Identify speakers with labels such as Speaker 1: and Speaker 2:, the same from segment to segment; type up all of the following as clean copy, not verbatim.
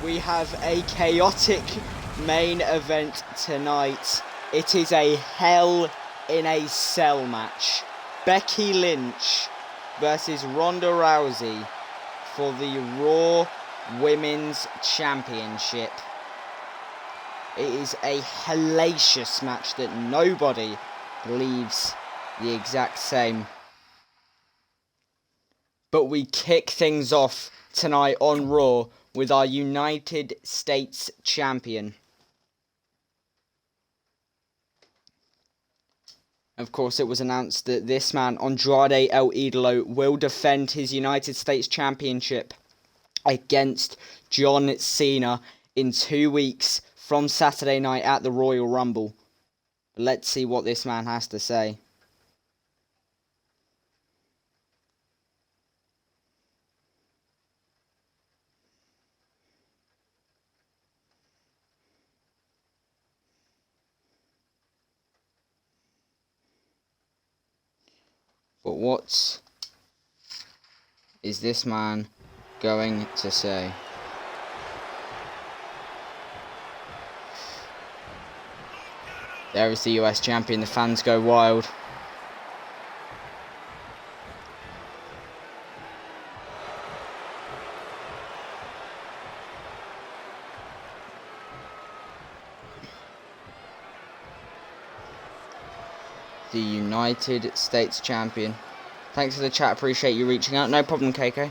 Speaker 1: We have a chaotic main event tonight. It is a Hell in a Cell match. Becky Lynch versus Ronda Rousey for the Raw Women's Championship. It is a hellacious match that nobody believes the exact same. But we kick things off tonight on Raw with our United States Champion. Of course, it was announced that this man, Andrade El Idolo, will defend his United States Championship against John Cena in 2 weeks from Saturday night at the Royal Rumble. Let's see what this man has to say. But what is this man going to say? There is the US champion. The fans go wild. The United States Champion. Thanks for the chat, appreciate you reaching out. No problem, KK.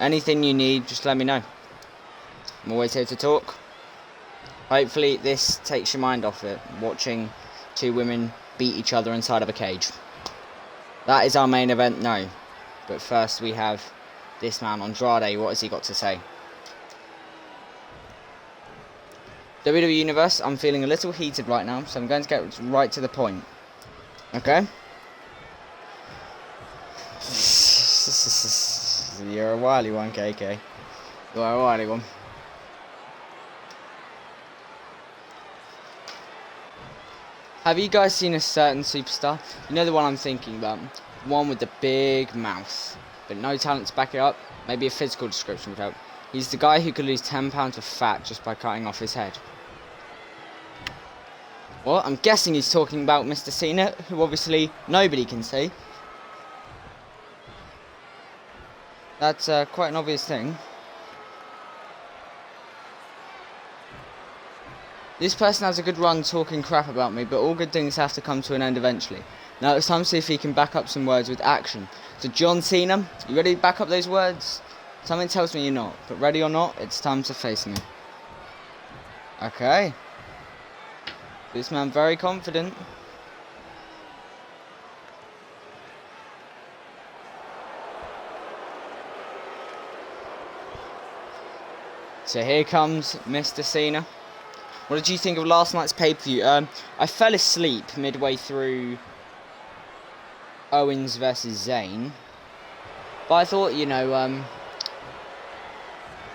Speaker 1: Anything you need, just let me know. I'm always here to talk. Hopefully this takes your mind off it, watching two women beat each other inside of a cage. That is our main event, no. But first we have this man, Andrade. What has he got to say? WWE Universe, I'm feeling a little heated right now, so I'm going to get right to the point. Okay? You're a wily one, KK. You are a wily one. Have you guys seen a certain superstar? You know the one I'm thinking about? The one with the big mouth, but no talent to back it up? Maybe a physical description would help. He's the guy who could lose 10 pounds of fat just by cutting off his head. Well, I'm guessing he's talking about Mr. Cena, who obviously nobody can see. That's quite an obvious thing. This person has a good run talking crap about me, but all good things have to come to an end eventually. Now it's time to see if he can back up some words with action. So John Cena, you ready to back up those words? Something tells me you're not, but ready or not, it's time to face me. Okay. This man very confident. So here comes Mr. Cena. What did you think of last night's pay-per-view? I fell asleep midway through Owens versus Zayn. But I thought, you know,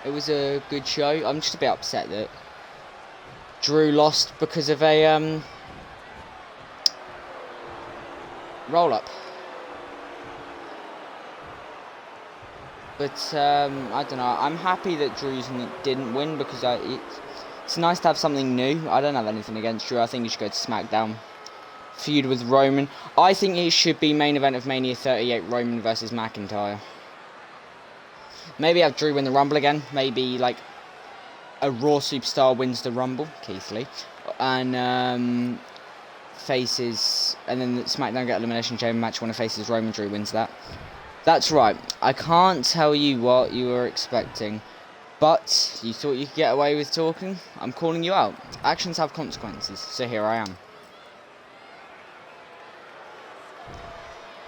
Speaker 1: it was a good show. I'm just a bit upset that Drew lost because of a roll-up. But I don't know. I'm happy that Drew didn't win because it's nice to have something new. I don't have anything against Drew. I think he should go to SmackDown. Feud with Roman. I think it should be main event of Mania 38, Roman versus McIntyre. Maybe have Drew win the Rumble again. Maybe like a Raw superstar wins the Rumble, Keith Lee, and faces, and then SmackDown get Elimination Chamber match. One of faces Roman, Drew wins that. That's right. I can't tell you what you were expecting, but you thought you could get away with talking. I'm calling you out. Actions have consequences, so here I am.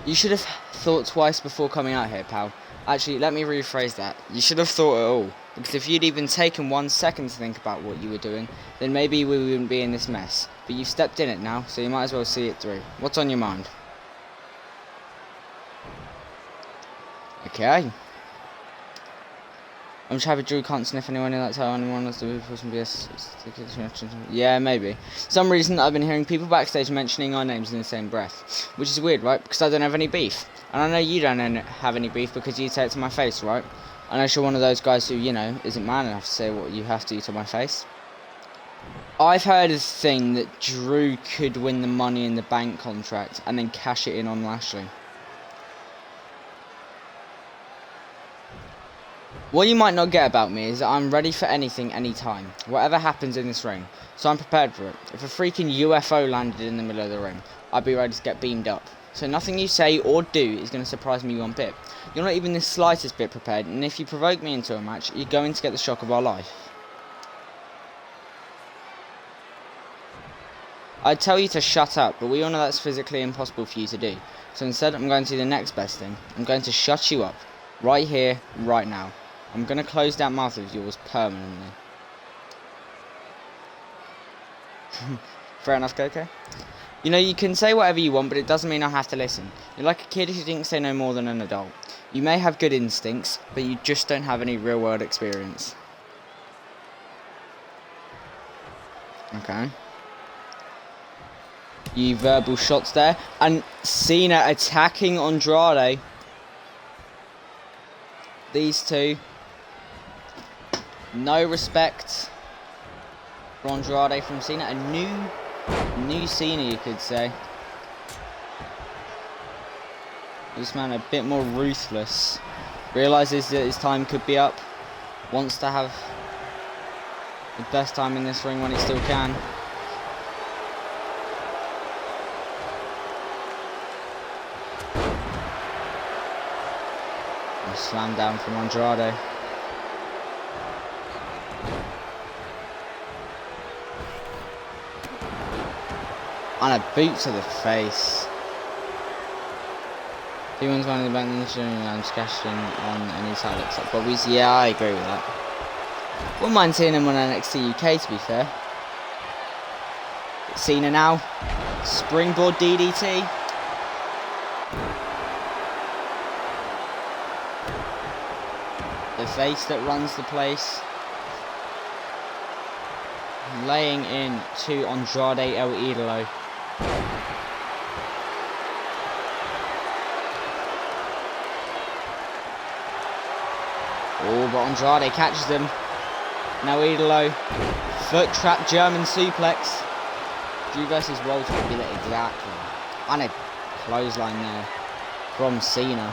Speaker 1: You should have thought twice before coming out here, pal. Actually, let me rephrase that. You should have thought it all. Because if you'd even taken 1 second to think about what you were doing, then maybe we wouldn't be in this mess. But you've stepped in it now, so you might as well see it through. What's on your mind? Okay. I'm just happy Drew can't sniff anyone in that time. Anyone has to put some BS. Yeah, maybe. For some reason, I've been hearing people backstage mentioning our names in the same breath. Which is weird, right? Because I don't have any beef. And I know you don't have any beef because you say it to my face, right? Unless you're one of those guys who, you know, isn't man enough to say what you have to my face. I've heard a thing that Drew could win the Money in the Bank contract and then cash it in on Lashley. What you might not get about me is that I'm ready for anything, anytime. Whatever happens in this ring. So I'm prepared for it. If a freaking UFO landed in the middle of the ring, I'd be ready to get beamed up. So nothing you say or do is going to surprise me one bit. You're not even the slightest bit prepared, and if you provoke me into a match, you're going to get the shock of our life. I'd tell you to shut up, but we all know that's physically impossible for you to do. So instead, I'm going to do the next best thing. I'm going to shut you up. Right here, right now. I'm going to close that mouth of yours permanently. Fair enough, Coco. You know, you can say whatever you want, but it doesn't mean I have to listen. You're like a kid who thinks they know more than an adult. You may have good instincts, but you just don't have any real-world experience. Okay. You verbal shots there. And Cena attacking Andrade. These two. No respect for Andrade from Cena. A new Cena, you could say. This man a bit more ruthless. Realises that his time could be up. Wants to have the best time in this ring when he still can. A slam down from Andrade. And a boot to the face. He wins one of the bank and cashing on any title except Bobby's. Yeah, I agree with that. Wouldn't mind seeing him on NXT UK, to be fair. Cena now. Springboard DDT. The face that runs the place. Laying in to Andrade El Idolo. Oh, but Andrade catches him. Now Idolo. Foot trap German suplex. Drew versus Walter would be like exactly. And a clothesline there from Cena.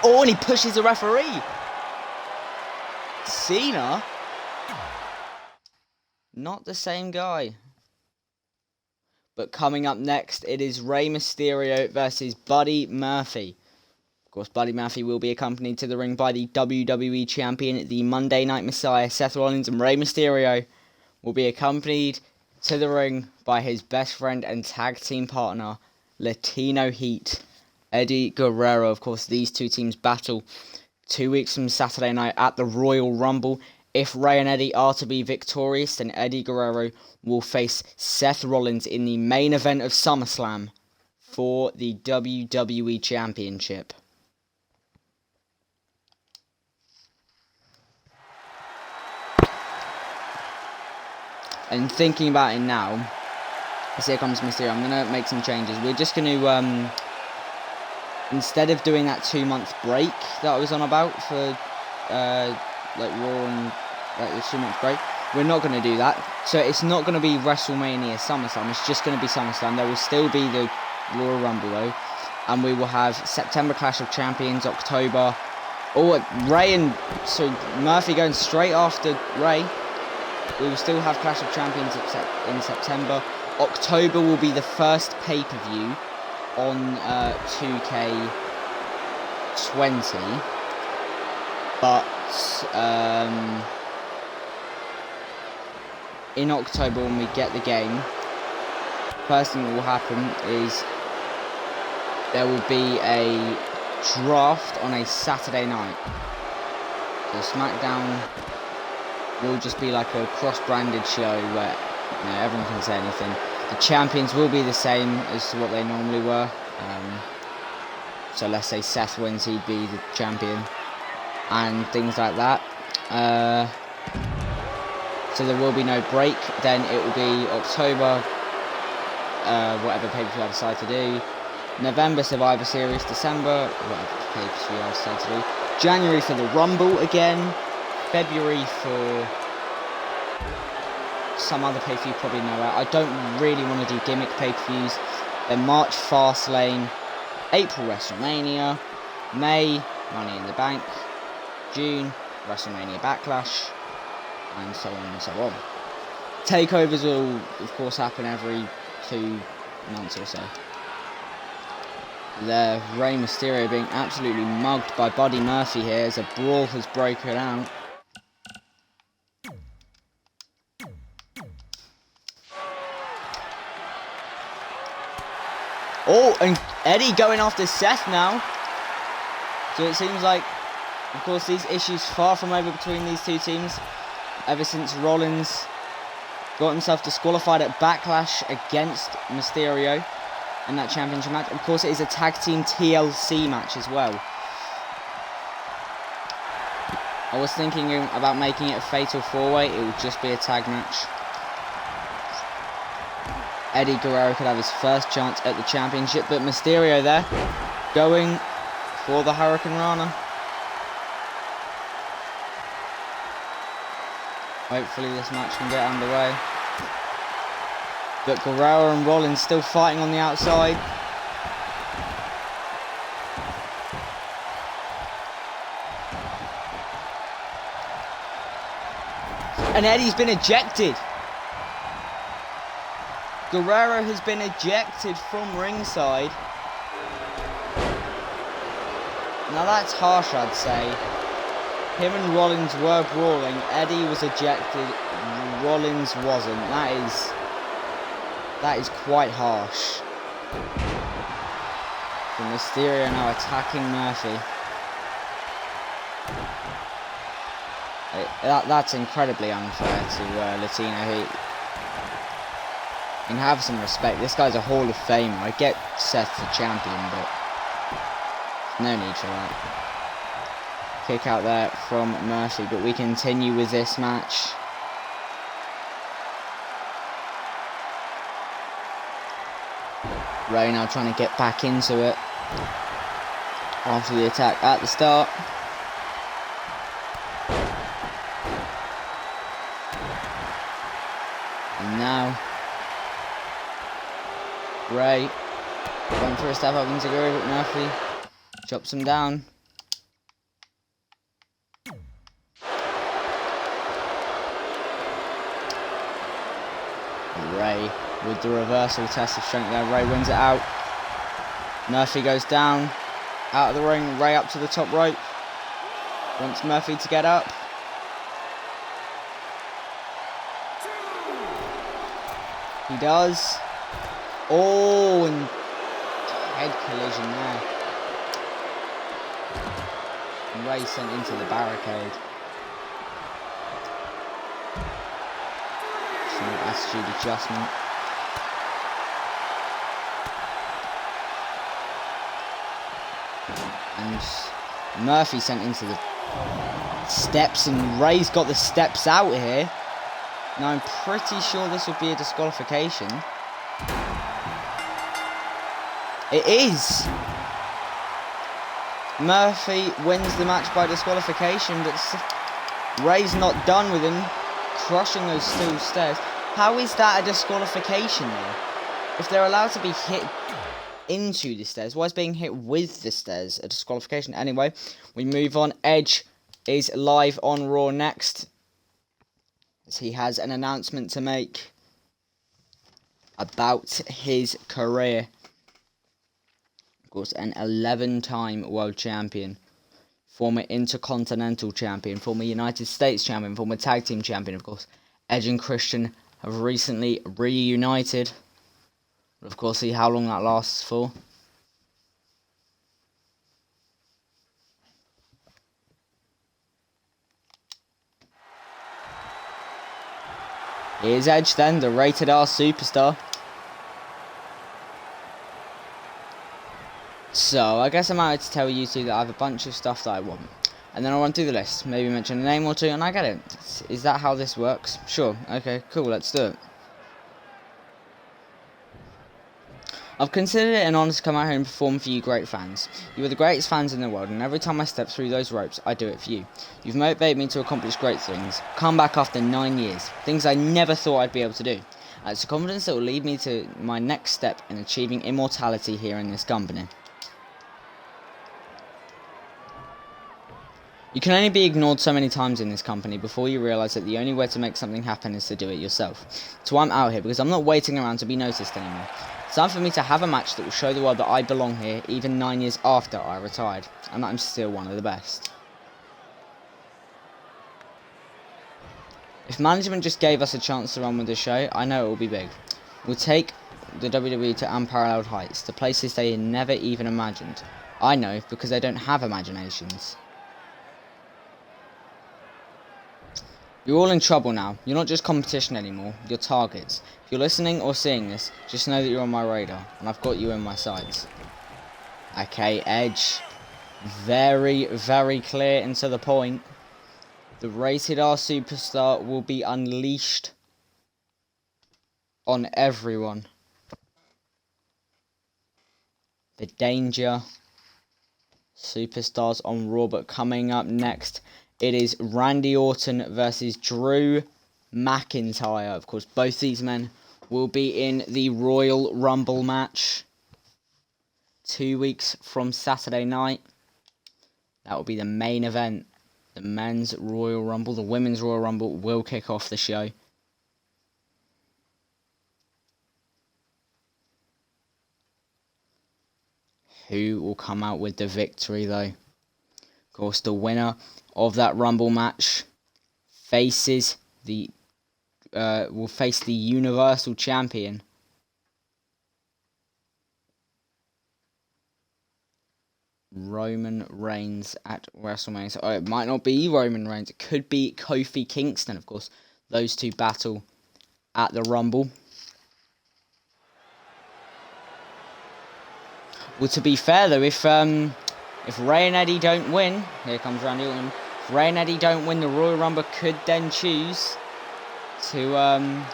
Speaker 1: Oh, and he pushes the referee. Cena? Not the same guy. But coming up next, it is Rey Mysterio versus Buddy Murphy. Of course, Buddy Murphy will be accompanied to the ring by the WWE Champion, the Monday Night Messiah, Seth Rollins, and Rey Mysterio will be accompanied to the ring by his best friend and tag team partner, Latino Heat, Eddie Guerrero. Of course, these two teams battle 2 weeks from Saturday night at the Royal Rumble. If Rey and Eddie are to be victorious, then Eddie Guerrero will face Seth Rollins in the main event of SummerSlam for the WWE Championship. And thinking about it now, as here comes Mysterio, I'm going to make some changes. We're just going to, instead of doing that 2-month break that I was on about for, like Raw and the 2-month break, we're not going to do that. So it's not going to be WrestleMania SummerSlam, it's just going to be SummerSlam. There will still be the Royal Rumble though, and we will have September Clash of Champions, October. Oh, Rey and so Murphy going straight after Rey. We will still have Clash of Champions in September. October will be the first pay-per-view on 2K20. But in October when we get the game, first thing that will happen is there will be a draft on a Saturday night. So SmackDown will just be like a cross-branded show where everyone can say anything. The champions will be the same as to what they normally were. So let's say Seth wins, he'd be the champion. And things like that. So there will be no break. Then it will be October, whatever pay-per-view I decide to do. November, Survivor Series. December, whatever pay-per-view I've said to do. January for the Rumble again. February for some other pay-per-view, probably nowhere. I don't really want to do gimmick pay-per-views. Then March, Fastlane. April, WrestleMania. May, Money in the Bank. June, WrestleMania Backlash. And so on and so on. Takeovers will, of course, happen every 2 months or so. There, Rey Mysterio being absolutely mugged by Buddy Murphy here as a brawl has broken out. Oh, and Eddie going after Seth now. So it seems like, of course, these issues far from over between these two teams. Ever since Rollins got himself disqualified at Backlash against Mysterio in that championship match. Of course, it is a tag team TLC match as well. I was thinking about making it a fatal 4-way. It would just be a tag match. Eddie Guerrero could have his first chance at the championship, but Mysterio there going for the Hurricane Rana. Hopefully this match can get underway. But Guerrero and Rollins still fighting on the outside. And Eddie's been ejected. Guerrero has been ejected from ringside. Now that's harsh, I'd say. Him and Rollins were brawling. Eddie was ejected. Rollins wasn't. That is quite harsh. The Mysterio now attacking Murphy. That's incredibly unfair to Latino. He can have some respect. This guy's a Hall of Famer. I get Seth the champion, but no need for that. Kick out there from Murphy, but we continue with this match. Rey now trying to get back into it after the attack at the start. And now Rey going for a step up into Guru, but Murphy chops him down. Rey with the reversal test of strength there. Rey wins it out. Murphy goes down, out of the ring. Rey up to the top rope. Wants Murphy to get up. He does. Oh, and head collision there. And Rey sent into the barricade. Some attitude adjustment. And Murphy sent into the steps, and Rey's got the steps out here. Now I'm pretty sure this would be a disqualification. It is! Murphy wins the match by disqualification, but Rey's not done with him crushing those steel stairs. How is that a disqualification though? If they're allowed to be hit into the stairs, why is being hit with the stairs a disqualification? Anyway, we move on. Edge is live on Raw next, as he has an announcement to make about his career. Of course, an 11-time world champion, former Intercontinental champion, former United States champion, former tag team champion, of course. Edge and Christian have recently reunited. We'll of course see how long that lasts for. Here's Edge then, the rated R superstar. So, I guess I'm out to tell you two that I have a bunch of stuff that I want. And then I'll run through the list, maybe mention a name or two, and I get it. Is that how this works? Sure, okay, cool, let's do it. I've considered it an honour to come out here and perform for you great fans. You are the greatest fans in the world, and every time I step through those ropes, I do it for you. You've motivated me to accomplish great things. Come back after 9 years. Things I never thought I'd be able to do. It's a confidence that will lead me to my next step in achieving immortality here in this company. You can only be ignored so many times in this company before you realise that the only way to make something happen is to do it yourself. So I'm out here because I'm not waiting around to be noticed anymore. It's time for me to have a match that will show the world that I belong here even 9 years after I retired, and that I'm still one of the best. If management just gave us a chance to run with the show, I know it will be big. We'll take the WWE to unparalleled heights, to places they had never even imagined. I know because they don't have imaginations. You're all in trouble now. You're not just competition anymore, you're targets. If you're listening or seeing this, just know that you're on my radar, and I've got you in my sights. Okay, Edge. Very, very clear and to the point. The Rated R Superstar will be unleashed on everyone. The Danger Superstars on Raw, but coming up next, it is Randy Orton versus Drew McIntyre. Of course, both these men will be in the Royal Rumble match 2 weeks from Saturday night. That will be the main event. The men's Royal Rumble, the women's Royal Rumble will kick off the show. Who will come out with the victory, though? Of course, the winner of that Rumble match faces the will face the Universal Champion, Roman Reigns, at WrestleMania. So, it might not be Roman Reigns. It could be Kofi Kingston. Of course, those two battle at the Rumble. Well, to be fair though, if Ray and Eddie don't win, here comes Randy Orton. If Ray and Eddie don't win, the Royal Rumble could then choose to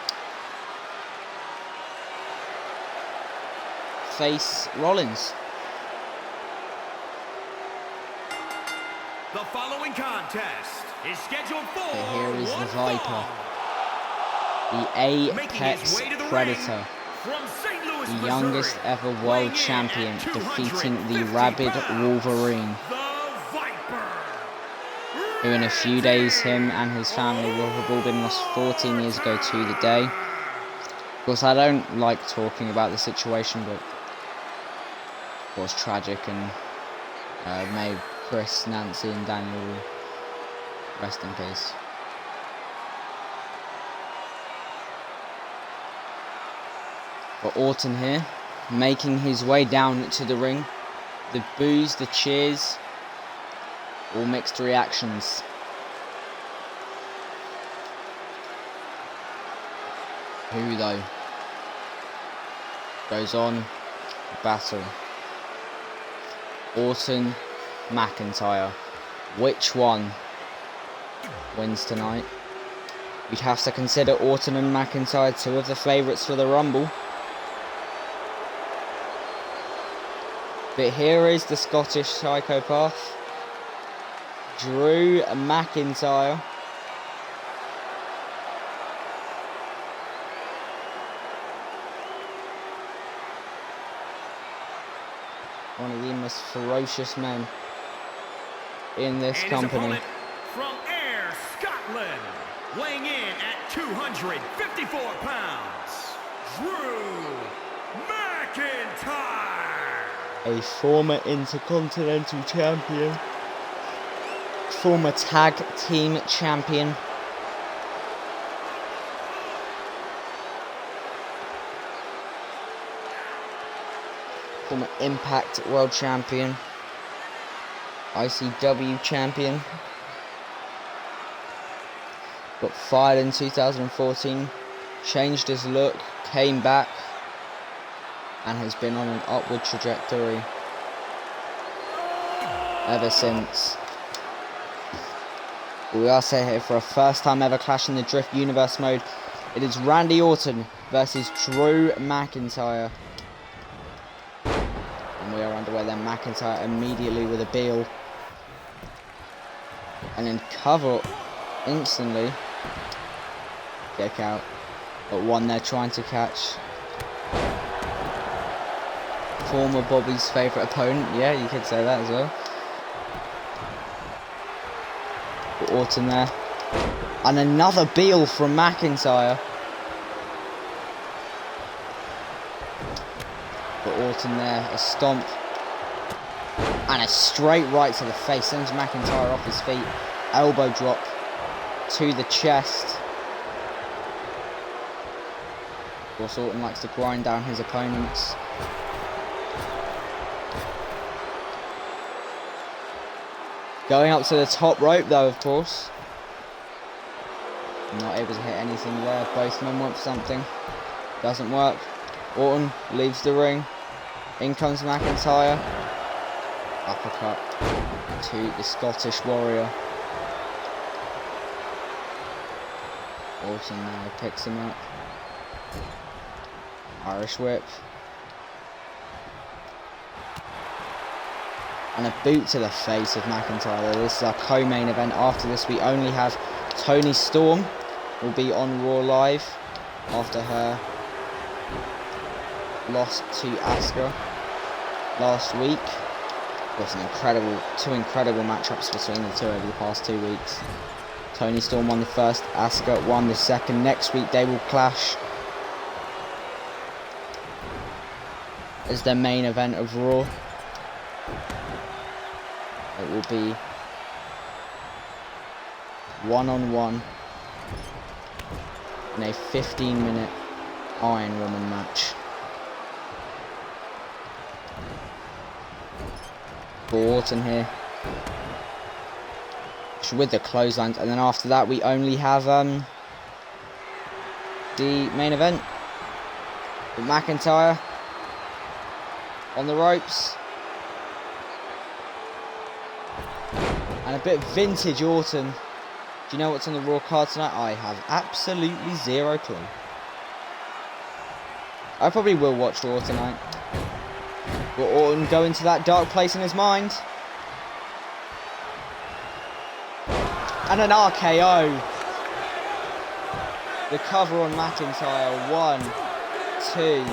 Speaker 1: face Rollins.
Speaker 2: The following contest is scheduled for
Speaker 1: So here is the Viper, the Apex Predator, the youngest ever world champion, defeating the Rabid Wolverine, who in a few days him and his family will have all been lost 14 years ago to the day. Of course, I don't like talking about the situation, but of course tragic, and may Chris, Nancy and Daniel rest in peace. But Orton here, making his way down to the ring. The boos, the cheers, all mixed reactions. Who though goes on the battle? Orton, McIntyre. Which one wins tonight? We'd have to consider Orton and McIntyre two of the favourites for the Rumble. But here is the Scottish psychopath, Drew McIntyre. One of the most ferocious men in this company.
Speaker 2: From Ayr, Scotland, weighing in at 254 pounds, Drew McIntyre.
Speaker 1: A former Intercontinental Champion, former Tag Team Champion, former Impact World Champion, ICW Champion, got fired in 2014, changed his look, came back, and has been on an upward trajectory ever since. We are set here for a first time ever clash in the DriFt Universe mode. It is Randy Orton versus Drew McIntyre. And we are underway then. McIntyre immediately with a Beal. And then cover instantly. Kick out. But one they're trying to catch. Former Bobby's favourite opponent. Yeah, you could say that as well. But Orton there. And another Beal from McIntyre. But Orton there. A stomp. And a straight right to the face. Sends McIntyre off his feet. Elbow drop to the chest. Of course, Orton likes to grind down his opponents. Going up to the top rope though, of course. Not able to hit anything there. Both men want something. Doesn't work. Orton leaves the ring. In comes McIntyre. Uppercut to the Scottish Warrior. Orton now picks him up. Irish whip. And a boot to the face of McIntyre. This is our co-main event. After this we only have Toni Storm will be on Raw Live after her loss to Asuka last week. It was two incredible matchups between the two over the past 2 weeks. Toni Storm won the first, Asuka won the second. Next week they will clash as their main event of Raw. It will be one-on-one in a 15-minute Iron Woman match. Orton here with the clotheslines, and then after that we only have the main event with McIntyre on the ropes and a bit vintage Orton. Do you know what's on the Raw card tonight? I have absolutely zero clue. I probably will watch Raw tonight. Will Orton go into that dark place in his mind? And an RKO. The cover on McIntyre. 1, 2,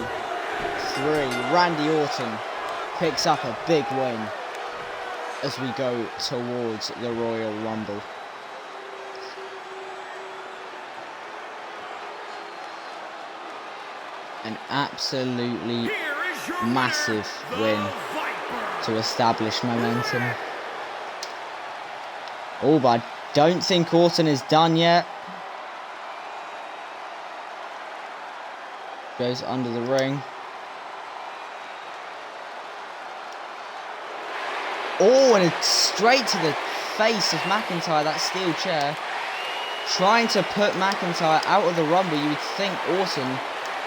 Speaker 1: 3. Randy Orton picks up a big win as we go towards the Royal Rumble. An absolutely massive win to establish momentum. Oh, but I don't think Orton is done yet. Goes under the ring. Oh, and it's straight to the face of McIntyre, that steel chair. Trying to put McIntyre out of the Rumble. You would think Orton,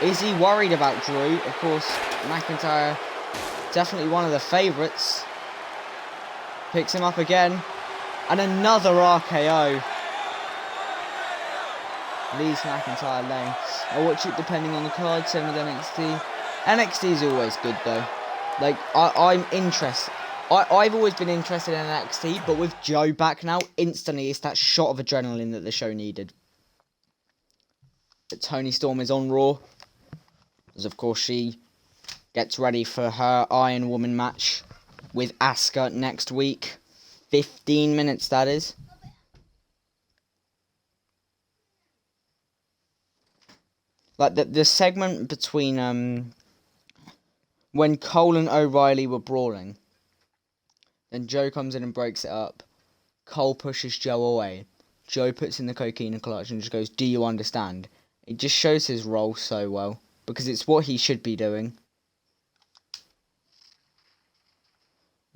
Speaker 1: is he worried about Drew? Of course, McIntyre, definitely one of the favourites. Picks him up again. And another RKO. Leaves McIntyre laying. I'll watch it depending on the card, same with NXT. NXT is always good though. Like, I'm interested. I've always been interested in NXT, but with Joe back now, instantly it's that shot of adrenaline that the show needed. But Toni Storm is on Raw, as of course she gets ready for her Iron Woman match with Asuka next week. 15 minutes, that is. Like the segment between when Cole and O'Reilly were brawling, then Joe comes in and breaks it up. Cole pushes Joe away. Joe puts in the cocaine clutch and just goes, "Do you understand?" It just shows his role so well, because it's what he should be doing.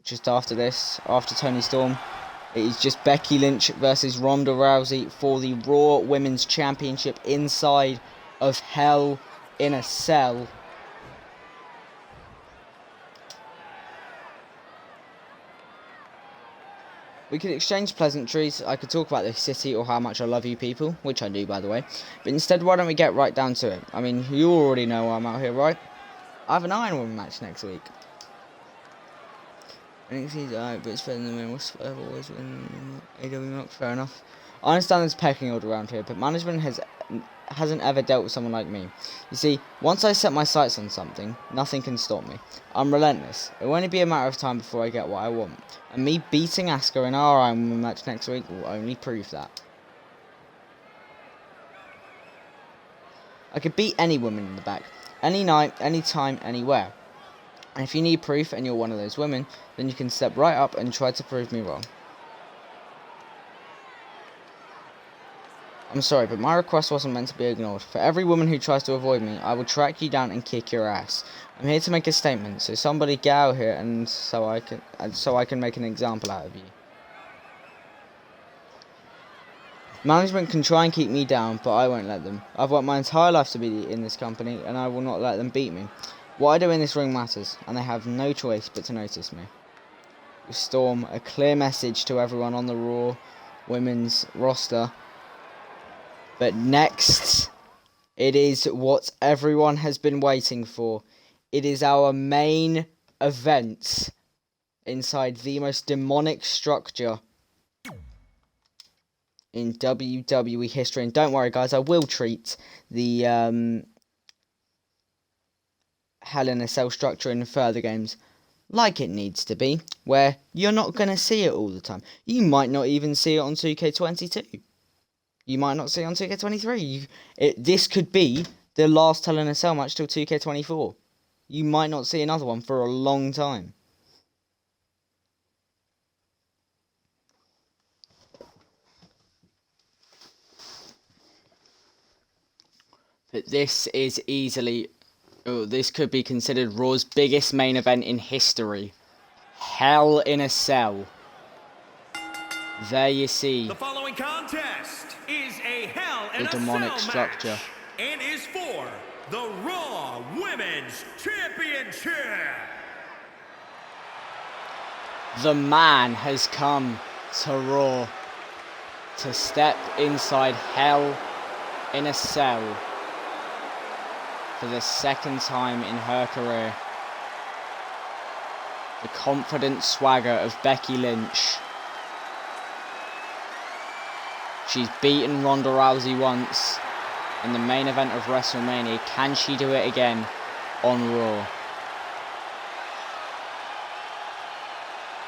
Speaker 1: Just after this, after Toni Storm, it is just Becky Lynch versus Ronda Rousey for the Raw Women's Championship inside of Hell in a Cell. We could exchange pleasantries. I could talk about the city or how much I love you people, which I do, by the way. But instead, why don't we get right down to it? I mean, you already know I'm out here, right? I have an Iron Woman match next week. NXT's alright, but it's better than the most I've always been AW Milk. Fair enough. I understand there's pecking order around here, but management hasn't ever dealt with someone like me. You see, once I set my sights on something, nothing can stop me. I'm relentless. It will only be a matter of time before I get what I want. And me beating Asuka in our Iron Woman match next week will only prove that. I could beat any woman in the back. Any night, any time, anywhere. And if you need proof and you're one of those women, then you can step right up and try to prove me wrong. I'm sorry, but my request wasn't meant to be ignored. For every woman who tries to avoid me, I will track you down and kick your ass. I'm here to make a statement, so somebody get out here and so I can make an example out of you. Management can try and keep me down, but I won't let them. I've worked my entire life to be in this company, and I will not let them beat me. What I do in this ring matters, and they have no choice but to notice me. Storm, a clear message to everyone on the Raw women's roster. But next, it is what everyone has been waiting for. It is our main event inside the most demonic structure in WWE history. And don't worry, guys, I will treat the Hell in a Cell structure in further games like it needs to be, where you're not going to see it all the time. You might not even see it on 2K22. You might not see it on 2K23. This could be the last Hell in a Cell match till 2K24. You might not see another one for a long time. But this is easily... Oh, this could be considered Raw's biggest main event in history. Hell in a Cell. There you see.
Speaker 2: The following contest is a Hell in a Cell
Speaker 1: demonic structure.
Speaker 2: match and is for the Raw Women's Championship.
Speaker 1: The man has come to Raw to step inside Hell in a Cell for the second time in her career. The confident swagger of Becky Lynch. She's beaten Ronda Rousey once in the main event of WrestleMania. Can she do it again on Raw?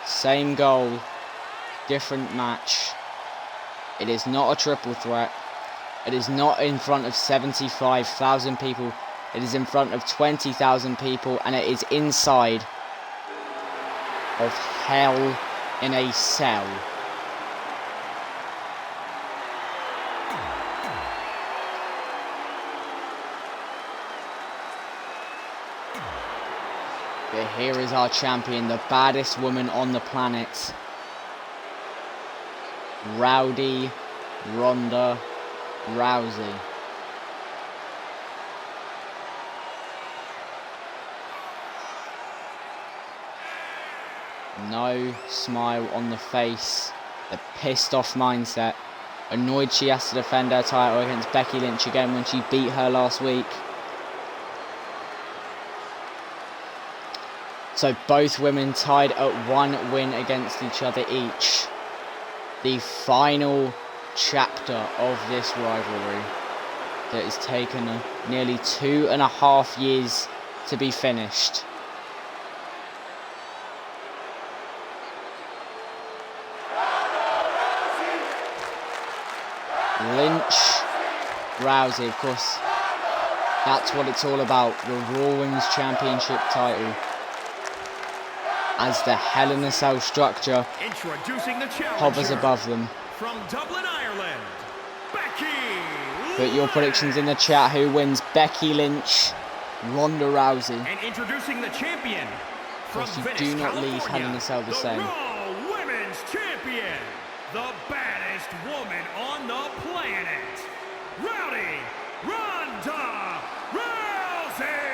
Speaker 1: Same goal, different match. It is not a triple threat. It is not in front of 75,000 people. It is in front of 20,000 people, and it is inside of Hell in a Cell. But here is our champion, the baddest woman on the planet. Rowdy Ronda Rousey. No smile on the face. The pissed off mindset. Annoyed she has to defend her title against Becky Lynch again when she beat her last week. So both women tied at 1 win against each other each. The final chapter of this rivalry that has taken nearly 2.5 years to be finished. Lynch, Rousey, of course, that's what it's all about, the Raw Women's Championship title. As the Hell in a Cell structure hovers above them.
Speaker 2: From Dublin, Ireland, Becky.
Speaker 1: Put your predictions in the chat. Who wins? Becky Lynch, Ronda Rousey.
Speaker 2: And introducing the champion from
Speaker 1: Venice, do not leave Hell in a Cell the same.
Speaker 2: Raw Women's Champion, the baddest woman on the planet, Rowdy Ronda Rousey.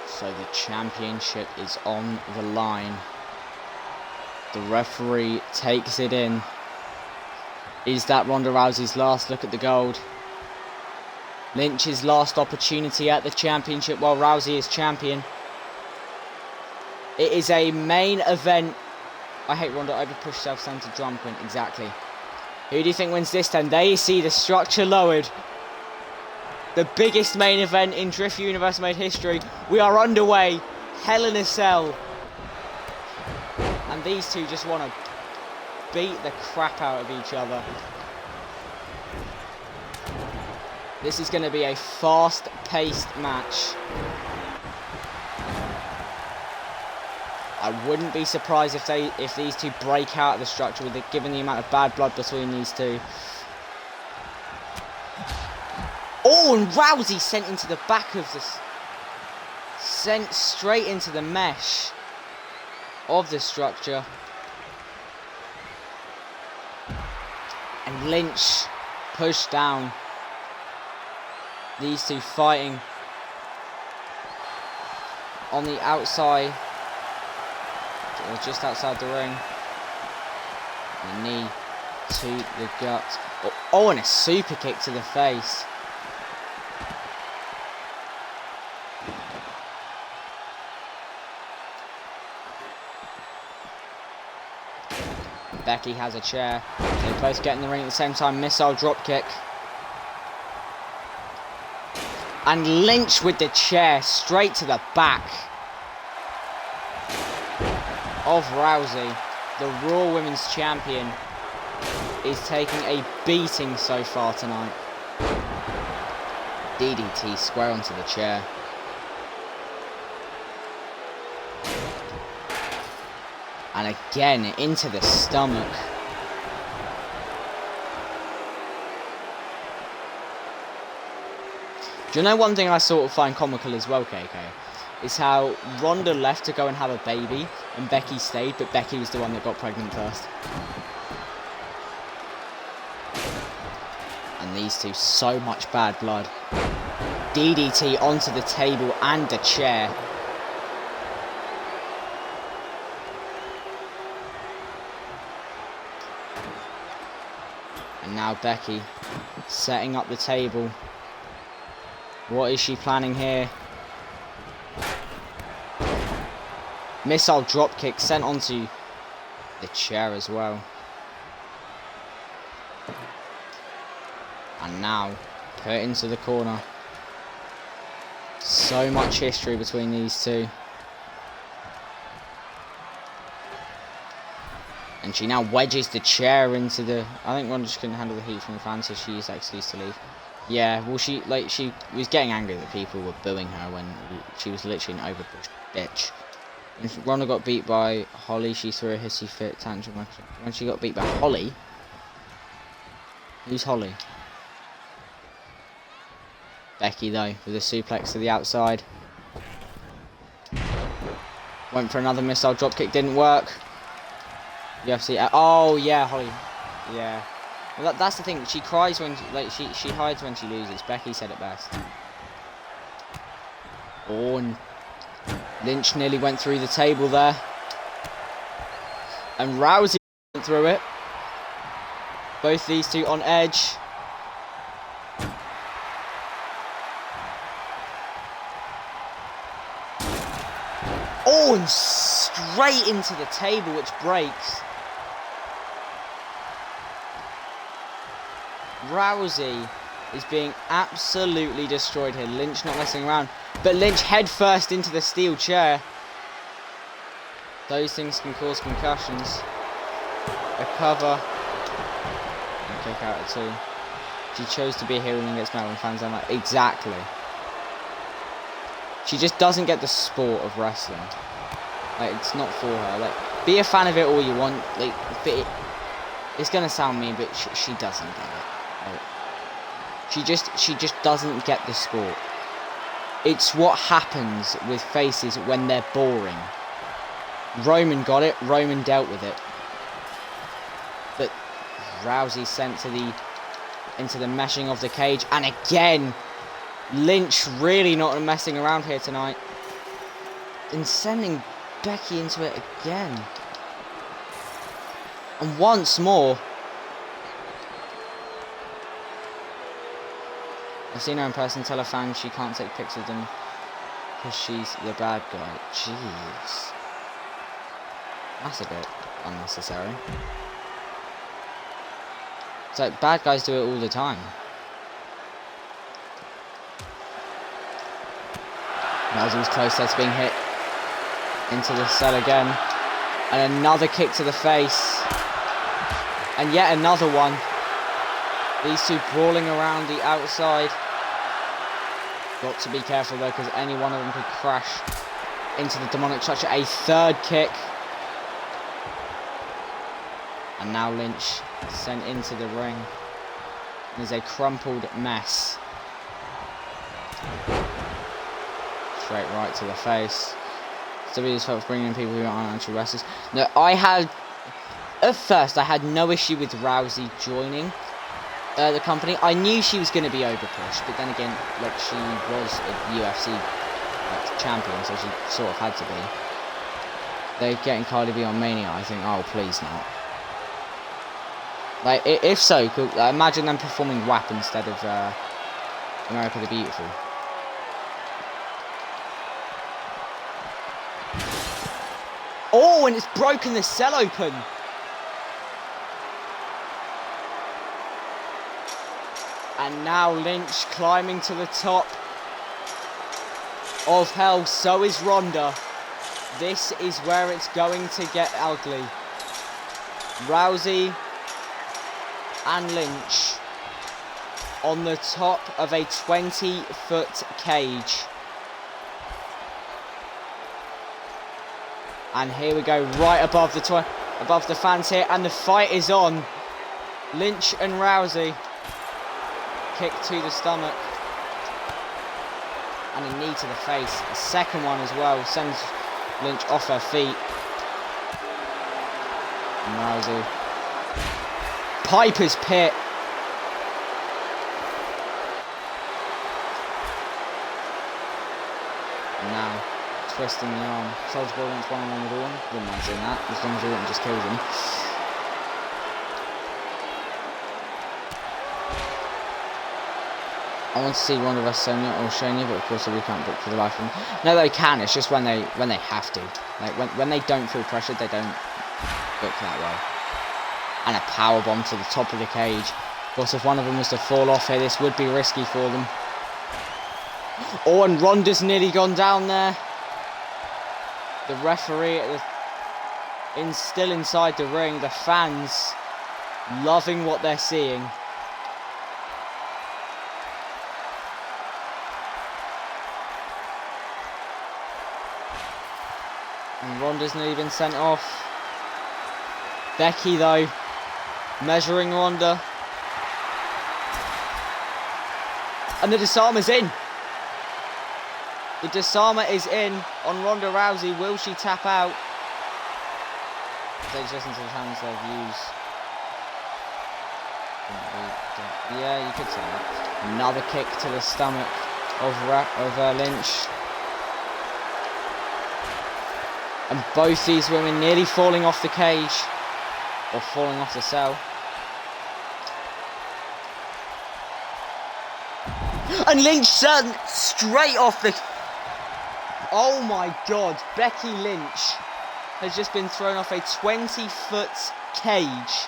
Speaker 1: So the championship is on the line. The referee takes it in. Is that Ronda Rousey's last look at the gold? Lynch's last opportunity at the championship while Rousey is champion. It is a main event. I hate Ronda over push self-centered drum print. Exactly. Who do you think wins this then? There you see the structure lowered. The biggest main event in Drift Universe made history. We are underway. Hell in a Cell. And these two just want to beat the crap out of each other. This is going to be a fast-paced match. I wouldn't be surprised if these two break out of the structure, given the amount of bad blood between these two. Oh, and Rousey sent into the back of this. Sent straight into the mesh of the structure. And Lynch pushed down. These two fighting on the outside, or just outside the ring. A knee to the gut. Oh, and a super kick to the face. Becky has a chair. They both get in the ring at the same time. Missile drop kick. And Lynch with the chair straight to the back of Rousey. The Raw Women's Champion is taking a beating so far tonight. DDT square onto the chair. And again, into the stomach. Do you know one thing I sort of find comical as well, KK? Is how Ronda left to go and have a baby, and Becky stayed, but Becky was the one that got pregnant first. And these two, so much bad blood. DDT onto the table and the chair. And now Becky setting up the table. What is she planning here? Missile drop kick sent onto the chair as well. And now put into the corner. So much history between these two. And she now wedges the chair into the... I think Ronda just couldn't handle the heat from the fans, so she used that excuse to leave. Yeah, well, she was getting angry that people were booing her when she was literally an overpushed bitch. When Ronda got beat by Holly, she threw a hissy fit tantrum. When she got beat by Holly... Who's Holly? Becky, though, with a suplex to the outside. Went for another missile dropkick, didn't work. UFC. Oh yeah, Holly. Yeah. Well, that's the thing. She cries when she hides when she loses. Becky said it best. Oh, and Lynch nearly went through the table there, and Rousey went through it. Both these two on edge. Oh, and straight into the table, which breaks. Rousey is being absolutely destroyed here. Lynch not messing around. But Lynch head first into the steel chair. Those things can cause concussions. A cover. And kick out at two. She chose to be a hero and gets mad when fans are like, exactly. She just doesn't get the sport of wrestling. Like, it's not for her. Like, be a fan of it all you want. Like, but it's gonna sound mean, but she doesn't get it. Like, she just doesn't get the sport. It's what happens with faces when they're boring. Roman got it. Roman dealt with it. But Rousey sent to into the meshing of the cage, and again, Lynch really not messing around here tonight, and sending Becky into it again. And once more, I've seen her in person. Tell her fans she can't take pics with them because she's the bad guy. Jeez. That's a bit unnecessary. It's like bad guys do it all the time. Rousey was close there to being hit into the cell again. And another kick to the face. And yet another one. These two brawling around the outside. Got to be careful though, because any one of them could crash into the demonic structure. A third kick. And now Lynch sent into the ring. There's a crumpled mess. Straight right to the face. WWE's felt bringing in people who aren't actual wrestlers. No, at first I had no issue with Rousey joining the company. I knew she was going to be overpushed, but then again, like, she was a UFC champion, so she sort of had to be. They're getting Cardi B on Mania. I think, oh please not. Like, if so, imagine them performing WAP instead of America the Beautiful. Oh, and it's broken the cell open. And now Lynch climbing to the top of hell. So is Ronda. This is where it's going to get ugly. Rousey and Lynch on the top of a 20-foot cage. And here we go, right above the fans here, and the fight is on. Lynch and Rousey. Kick to the stomach. And a knee to the face. A second one as well, sends Lynch off her feet. And Rousey. Piper's Pit. And now, twisting the arm. Soldier Boy wants one-on-one with Orton. Wouldn't mind seeing that, as long as Orton just kills him. I want to see Ronda vs Sonya or Shania, but of course we can't book for the life of them. No, they can. It's just when they have to. Like when they don't feel pressured, they don't book that way. And a powerbomb to the top of the cage. Of course, if one of them was to fall off here, this would be risky for them. Oh, and Ronda's nearly gone down there. The referee still inside the ring. The fans loving what they're seeing. And Ronda's nearly been sent off. Becky, though, measuring Ronda. And the disarmer's in. The disarmer is in on Ronda Rousey. Will she tap out? They just listen to the hands they've used. Yeah, you could say that. Another kick to the stomach of Lynch. And both these women nearly falling off the cage. Or falling off the cell. And Lynch straight off the... Oh my god, Becky Lynch has just been thrown off a 20-foot cage.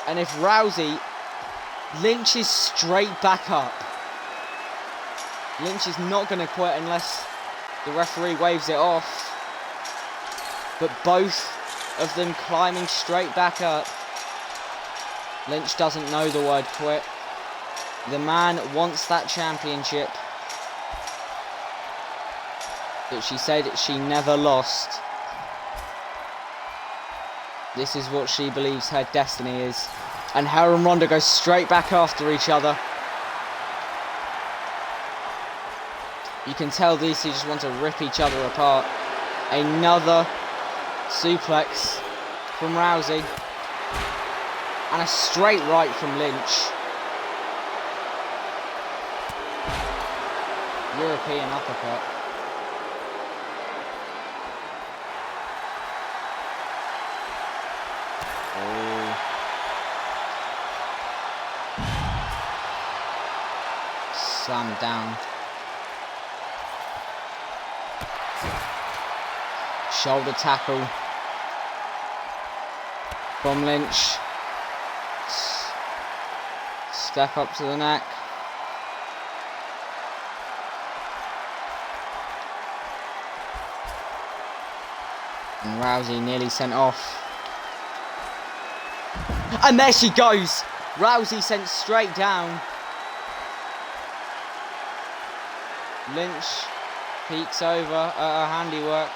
Speaker 1: And if Rousey, Lynch is straight back up. Lynch is not going to quit unless the referee waves it off. But both of them climbing straight back up. Lynch doesn't know the word quit. The man wants that championship that she said she never lost. This is what she believes her destiny is. And her and Ronda go straight back after each other. You can tell these two just want to rip each other apart. Another suplex from Rousey. And a straight right from Lynch. European uppercut. Oh. Slammed down. Shoulder tackle from Lynch. Step up to the neck. And Rousey nearly sent off. And there she goes! Rousey sent straight down. Lynch peeks over at her handiwork.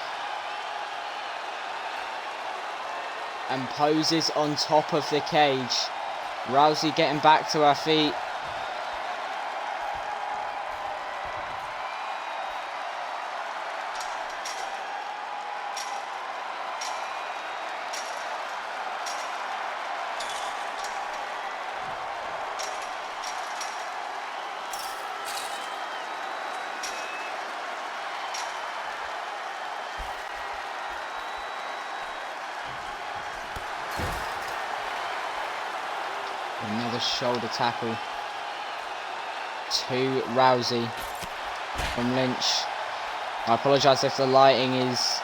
Speaker 1: And poses on top of the cage. Rousey getting back to her feet. Another shoulder tackle to Rousey from Lynch. I apologise if the lighting is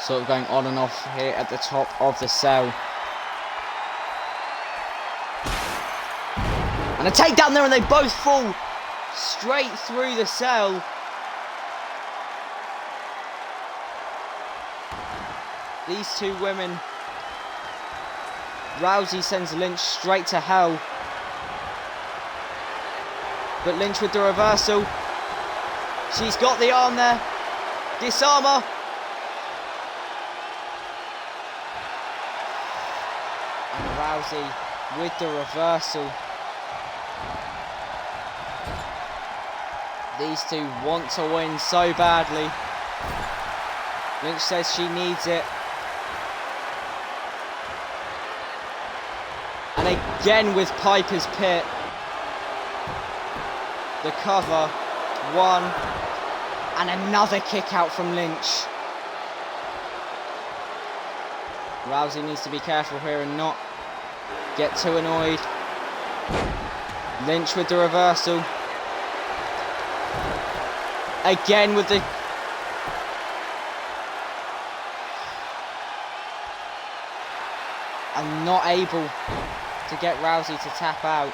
Speaker 1: sort of going on and off here at the top of the cell. And a takedown there, and they both fall straight through the cell. These two women. Rousey sends Lynch straight to hell. But Lynch with the reversal. She's got the arm there. Disarmer. And Rousey with the reversal. These two want to win so badly. Lynch says she needs it. And again with Piper's Pit. The cover. One. And another kick out from Lynch. Rousey needs to be careful here and not get too annoyed. Lynch with the reversal. Again with the... And not able to get Rousey to tap out.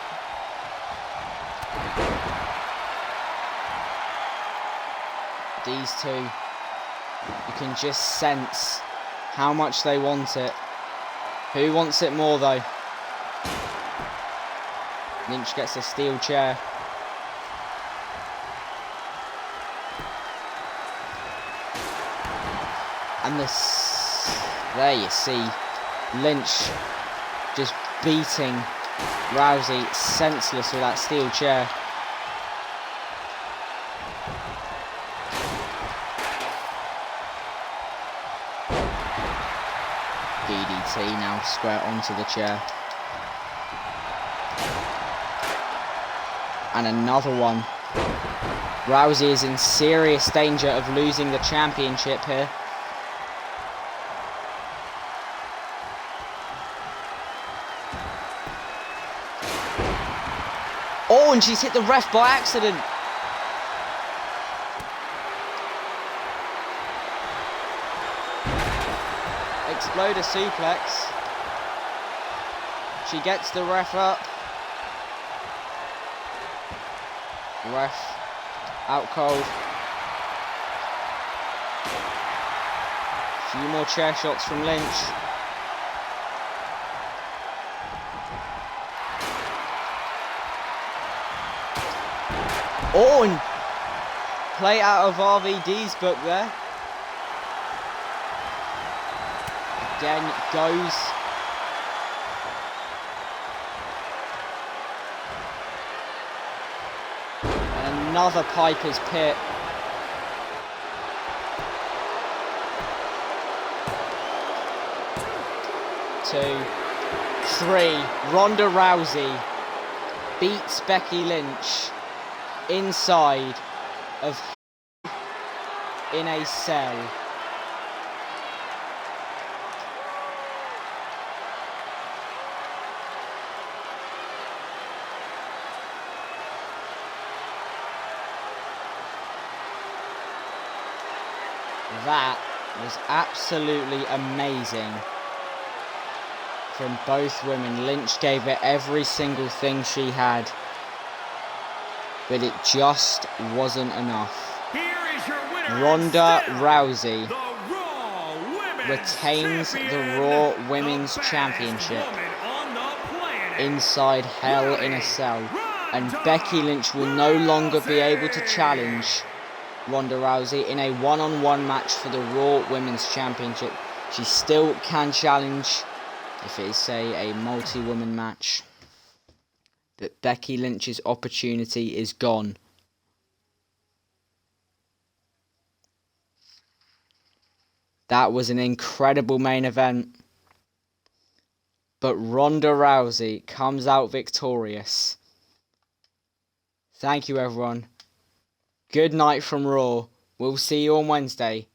Speaker 1: These two, you can just sense how much they want it. Who wants it more though? Lynch gets a steel chair. And this, there you see, Lynch just beating Rousey senseless with that steel chair. DDT now square onto the chair. And another one. Rousey is in serious danger of losing the championship here. Oh, and she's hit the ref by accident. Exploder suplex. She gets the ref up. Ref out cold. A few more chair shots from Lynch. Oh, and play out of RVD's book there. Again, it goes. And another Piper's Pit. Two, three. Ronda Rousey beats Becky Lynch inside of in a cell. That was absolutely amazing from both women. Lynch gave it every single thing she had, but it just wasn't enough.
Speaker 2: Here is your winner,
Speaker 1: Ronda
Speaker 2: still
Speaker 1: Rousey
Speaker 2: the Raw Women's
Speaker 1: retains the
Speaker 2: Champion,
Speaker 1: Raw Women's
Speaker 2: the baddest
Speaker 1: Championship
Speaker 2: woman on the planet,
Speaker 1: inside Hell in a Cell. And Becky Lynch will no longer be able to challenge Ronda Rousey in a one-on-one match for the Raw Women's Championship. She still can challenge if it is, say, a multi-woman match. But Becky Lynch's opportunity is gone. That was an incredible main event. But Ronda Rousey comes out victorious. Thank you, everyone. Good night from Raw. We'll see you on Wednesday.